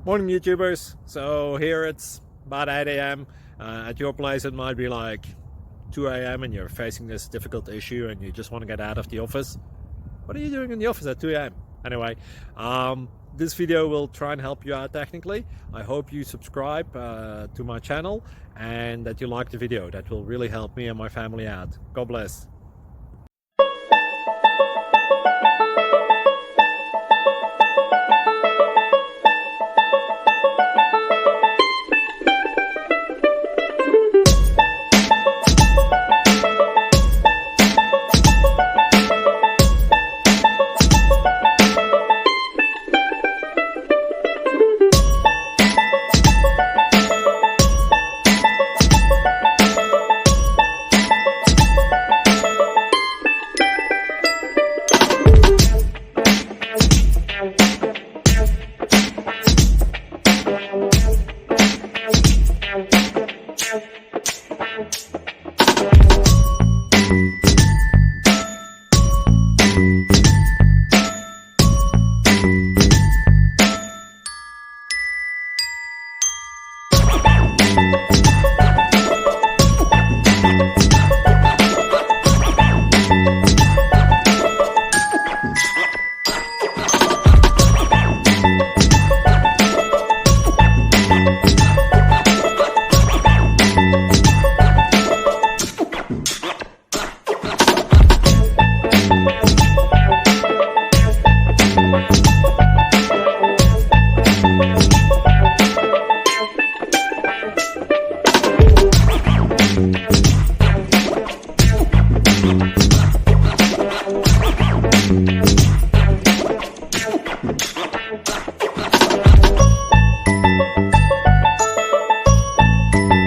Morning YouTubers. So here it's about 8 a.m. At your place it might be like 2 a.m. and you're facing this difficult issue and you just want to get out of the office. What are you doing in the office at 2 a.m.? Anyway, this video will try and help you out technically. I hope you subscribe to my channel and that you like the video. That will really help me and my family out. God bless.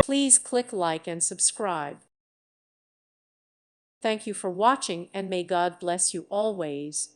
Please click like and subscribe. Thank you for watching and may God bless you always.